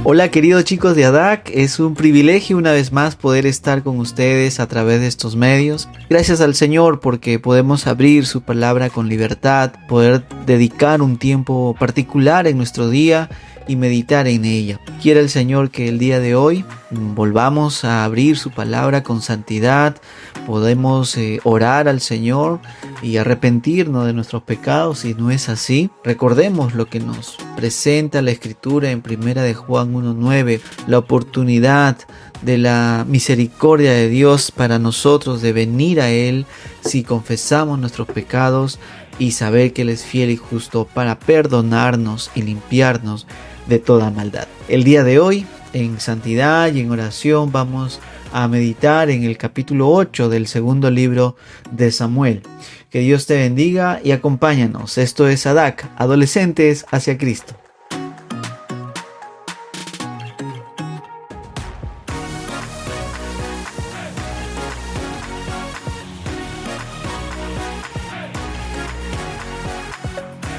Hola queridos chicos de ADAC, es un privilegio una vez más poder estar con ustedes a través de estos medios. Gracias al Señor porque podemos abrir su palabra con libertad, poder dedicar un tiempo particular en nuestro día y meditar en ella. Quiere el Señor que el día de hoy volvamos a abrir su palabra con santidad, podemos orar al Señor y arrepentirnos de nuestros pecados. Si no es así, recordemos lo que nos presenta la Escritura en 1 de Juan 1:9, la oportunidad de la misericordia de Dios para nosotros de venir a Él si confesamos nuestros pecados y saber que Él es fiel y justo para perdonarnos y limpiarnos de toda maldad. El día de hoy, en santidad y en oración, vamos a meditar en el capítulo 8 del segundo libro de Samuel. Que Dios te bendiga y acompáñanos. Esto es ADAC, Adolescentes hacia Cristo.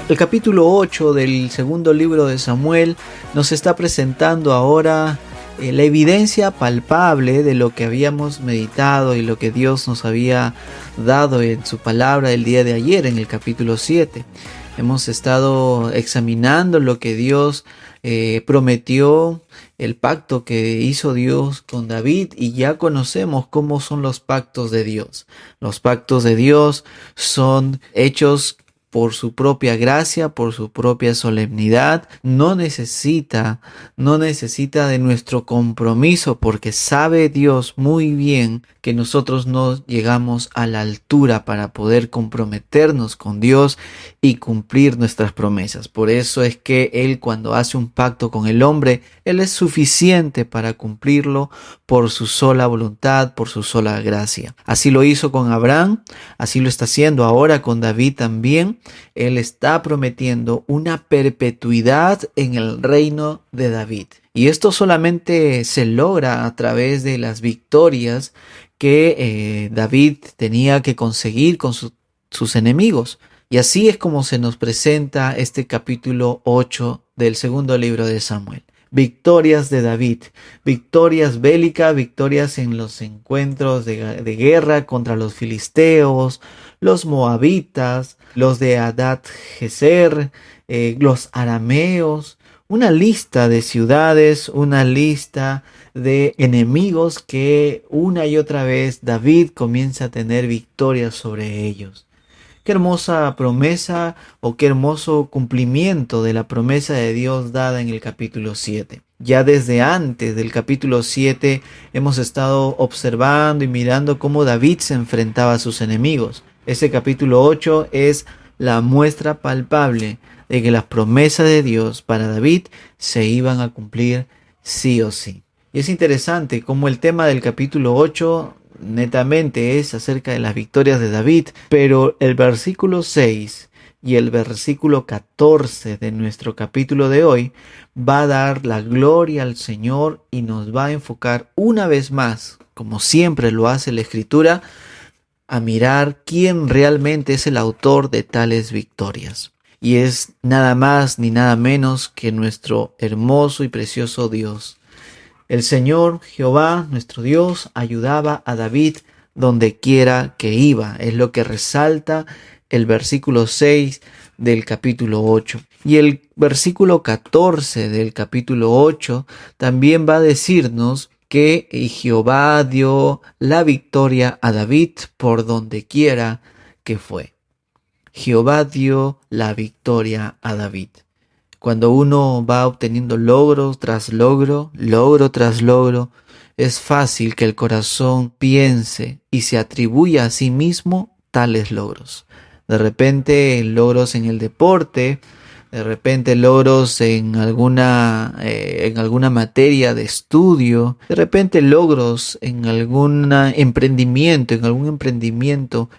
El capítulo 8 del segundo libro de Samuel nos está presentando ahora la evidencia palpable de lo que habíamos meditado y lo que Dios nos había dado en su palabra el día de ayer en el capítulo 7. Hemos estado examinando lo que Dios prometió, el pacto que hizo Dios con David, y ya conocemos cómo son los pactos de Dios. Los pactos de Dios son hechos por su propia gracia, por su propia solemnidad. No necesita de nuestro compromiso, porque sabe Dios muy bien que nosotros no llegamos a la altura para poder comprometernos con Dios y cumplir nuestras promesas. Por eso es que Él, cuando hace un pacto con el hombre, Él es suficiente para cumplirlo por su sola voluntad, por su sola gracia. Así lo hizo con Abraham, así lo está haciendo ahora con David también. Él está prometiendo una perpetuidad en el reino de David. Y esto solamente se logra a través de las victorias que David tenía que conseguir con sus enemigos. Y así es como se nos presenta este capítulo 8 del segundo libro de Samuel. Victorias de David, victorias bélicas, victorias en los encuentros de guerra contra los filisteos, los moabitas, los de Hadad-Jezer, los arameos, una lista de ciudades, una lista de enemigos que una y otra vez David comienza a tener victorias sobre ellos. Qué hermosa promesa o qué hermoso cumplimiento de la promesa de Dios dada en el capítulo 7. Ya desde antes del capítulo 7 hemos estado observando y mirando cómo David se enfrentaba a sus enemigos. Ese capítulo 8 es la muestra palpable de que las promesas de Dios para David se iban a cumplir sí o sí. Y es interesante cómo el tema del capítulo 8 netamente es acerca de las victorias de David, pero el versículo 6 y el versículo 14 de nuestro capítulo de hoy va a dar la gloria al Señor y nos va a enfocar una vez más, como siempre lo hace la Escritura, a mirar quién realmente es el autor de tales victorias. Y es nada más ni nada menos que nuestro hermoso y precioso Dios. El Señor Jehová, nuestro Dios, ayudaba a David donde quiera que iba. Es lo que resalta el versículo 6 del capítulo 8. Y el versículo 14 del capítulo 8 también va a decirnos que Jehová dio la victoria a David por donde quiera que fue. Jehová dio la victoria a David. Cuando uno va obteniendo logro tras logro, es fácil que el corazón piense y se atribuya a sí mismo tales logros. De repente logros en el deporte, de repente logros en alguna materia de estudio, de repente logros en algún emprendimiento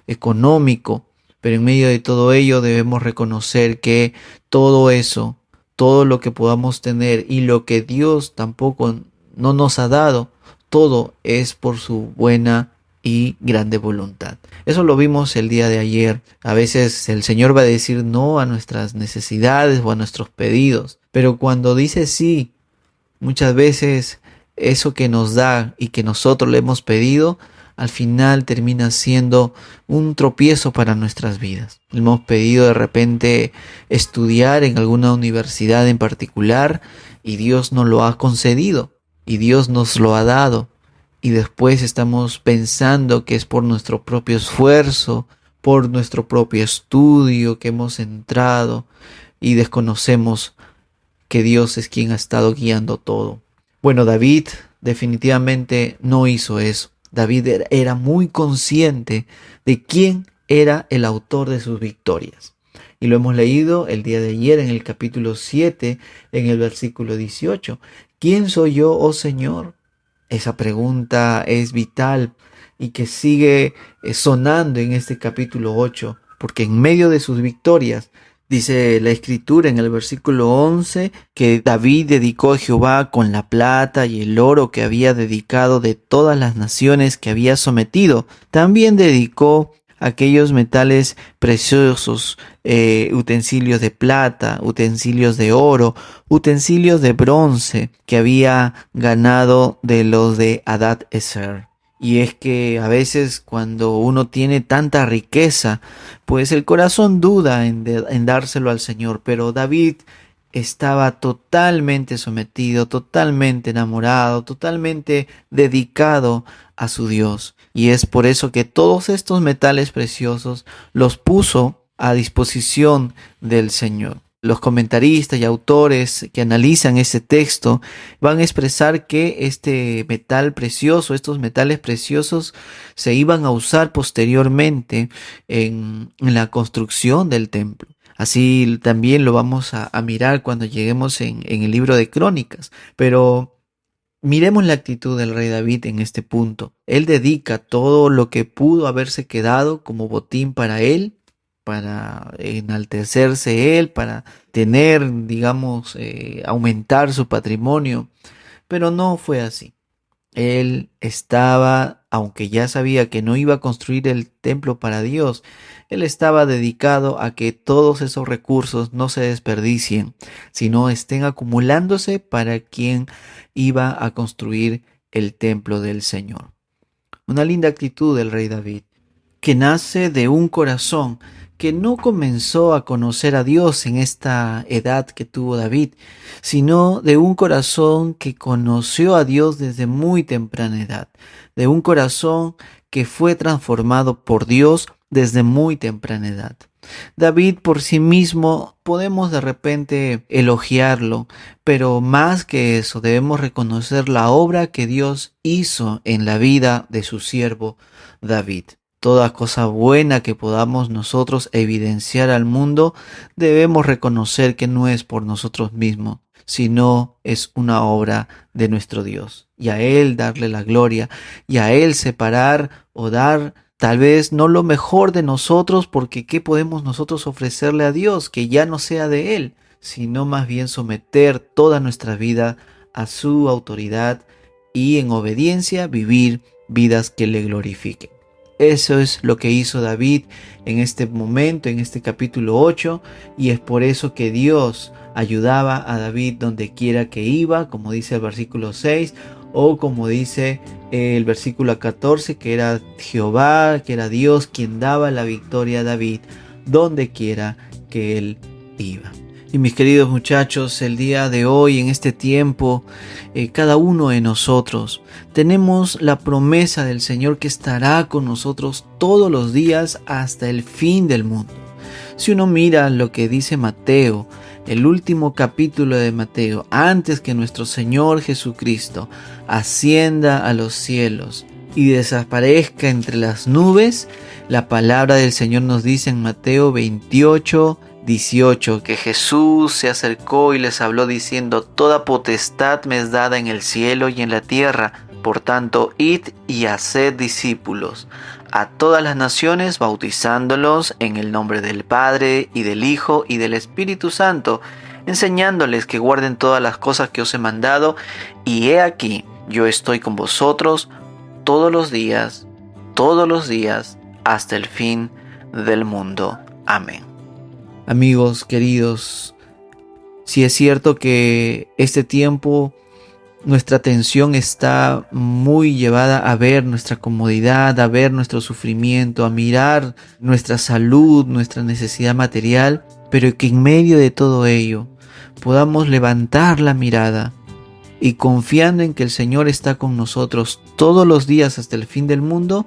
económico. Pero en medio de todo ello debemos reconocer que todo eso, todo lo que podamos tener y lo que Dios tampoco no nos ha dado, todo es por su buena y grande voluntad. Eso lo vimos el día de ayer. A veces el Señor va a decir no a nuestras necesidades o a nuestros pedidos, pero cuando dice sí Muchas veces eso que nos da y que nosotros le hemos pedido, al final termina siendo un tropiezo para nuestras vidas. Le hemos pedido de repente estudiar en alguna universidad en particular y Dios nos lo ha concedido y Dios nos lo ha dado. Y después estamos pensando que es por nuestro propio esfuerzo, por nuestro propio estudio que hemos entrado y desconocemos que Dios es quien ha estado guiando todo. Bueno, David definitivamente no hizo eso. David era muy consciente de quién era el autor de sus victorias. Y lo hemos leído el día de ayer en el capítulo 7, en el versículo 18. ¿Quién soy yo, oh Señor? Esa pregunta es vital y que sigue sonando en este capítulo 8, porque en medio de sus victorias, dice la escritura en el versículo 11 que David dedicó a Jehová con la plata y el oro que había dedicado de todas las naciones que había sometido. También dedicó aquellos metales preciosos, utensilios de plata, utensilios de oro, utensilios de bronce que había ganado de los de Hadad-ezer. Y es que a veces cuando uno tiene tanta riqueza, pues el corazón duda en dárselo al Señor. Pero David estaba totalmente sometido, totalmente enamorado, totalmente dedicado a su Dios. Y es por eso que todos estos metales preciosos los puso a disposición del Señor. Los comentaristas y autores que analizan este texto van a expresar que este metal precioso, estos metales preciosos se iban a usar posteriormente en la construcción del templo. Así también lo vamos a mirar cuando lleguemos en el libro de Crónicas. Pero miremos la actitud del rey David en este punto. Él dedica todo lo que pudo haberse quedado como botín para él, para enaltecerse él, para tener, digamos, aumentar su patrimonio. Pero no fue así. Él estaba, aunque ya sabía que no iba a construir el templo para Dios, él estaba dedicado a que todos esos recursos no se desperdicien, sino estén acumulándose para quien iba a construir el templo del Señor. Una linda actitud del rey David, que nace de un corazón que no comenzó a conocer a Dios en esta edad que tuvo David, sino de un corazón que conoció a Dios desde muy temprana edad, de un corazón que fue transformado por Dios desde muy temprana edad. David por sí mismo podemos de repente elogiarlo, pero más que eso debemos reconocer la obra que Dios hizo en la vida de su siervo David. Toda cosa buena que podamos nosotros evidenciar al mundo, debemos reconocer que no es por nosotros mismos, sino es una obra de nuestro Dios. Y a Él darle la gloria, y a Él separar o dar tal vez no lo mejor de nosotros, porque ¿qué podemos nosotros ofrecerle a Dios que ya no sea de Él? Sino más bien someter toda nuestra vida a su autoridad y en obediencia vivir vidas que le glorifiquen. Eso es lo que hizo David en este momento, en este capítulo 8, y es por eso que Dios ayudaba a David donde quiera que iba, como dice el versículo 6, o como dice el versículo 14, que era Jehová, que era Dios quien daba la victoria a David donde quiera que él iba. Y mis queridos muchachos, el día de hoy, en este tiempo, cada uno de nosotros tenemos la promesa del Señor que estará con nosotros todos los días hasta el fin del mundo. Si uno mira lo que dice Mateo, el último capítulo de Mateo, antes que nuestro Señor Jesucristo ascienda a los cielos y desaparezca entre las nubes, la palabra del Señor nos dice en Mateo 28:18 que Jesús se acercó y les habló diciendo: toda potestad me es dada en el cielo y en la tierra, por tanto id y haced discípulos a todas las naciones, bautizándolos en el nombre del Padre y del Hijo y del Espíritu Santo, enseñándoles que guarden todas las cosas que os he mandado, y he aquí, yo estoy con vosotros todos los días, hasta el fin del mundo. Amén. Amigos queridos, si es cierto que este tiempo nuestra atención está muy llevada a ver nuestra comodidad, a ver nuestro sufrimiento, a mirar nuestra salud, nuestra necesidad material, pero que en medio de todo ello podamos levantar la mirada y confiando en que el Señor está con nosotros todos los días hasta el fin del mundo,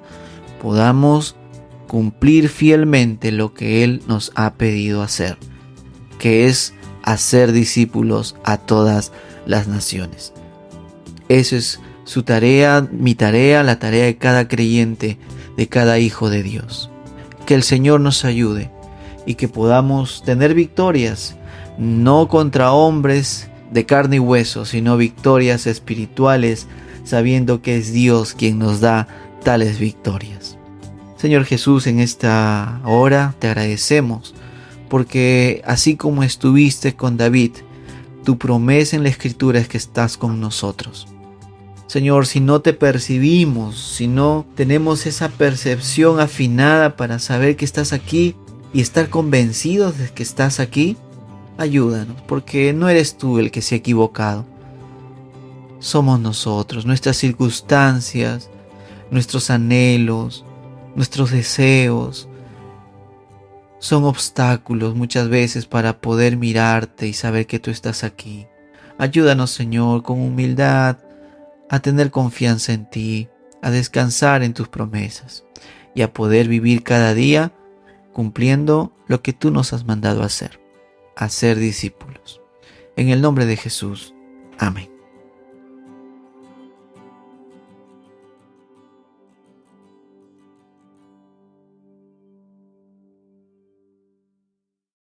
podamos cumplir fielmente lo que Él nos ha pedido hacer, que es hacer discípulos a todas las naciones. Eso es su tarea, mi tarea, la tarea de cada creyente, de cada hijo de Dios. Que el Señor nos ayude y que podamos tener victorias, no contra hombres de carne y hueso, sino victorias espirituales, sabiendo que es Dios quien nos da tales victorias. Señor Jesús, en esta hora te agradecemos, porque así como estuviste con David, tu promesa en la Escritura es que estás con nosotros. Señor, si no te percibimos, si no tenemos esa percepción afinada para saber que estás aquí y estar convencidos de que estás aquí, ayúdanos, porque no eres tú el que se ha equivocado. Somos nosotros, nuestras circunstancias, nuestros anhelos, nuestros deseos. Son obstáculos muchas veces para poder mirarte y saber que tú estás aquí. Ayúdanos, Señor, con humildad, a tener confianza en ti, a descansar en tus promesas y a poder vivir cada día cumpliendo lo que tú nos has mandado a hacer discípulos. En el nombre de Jesús. Amén.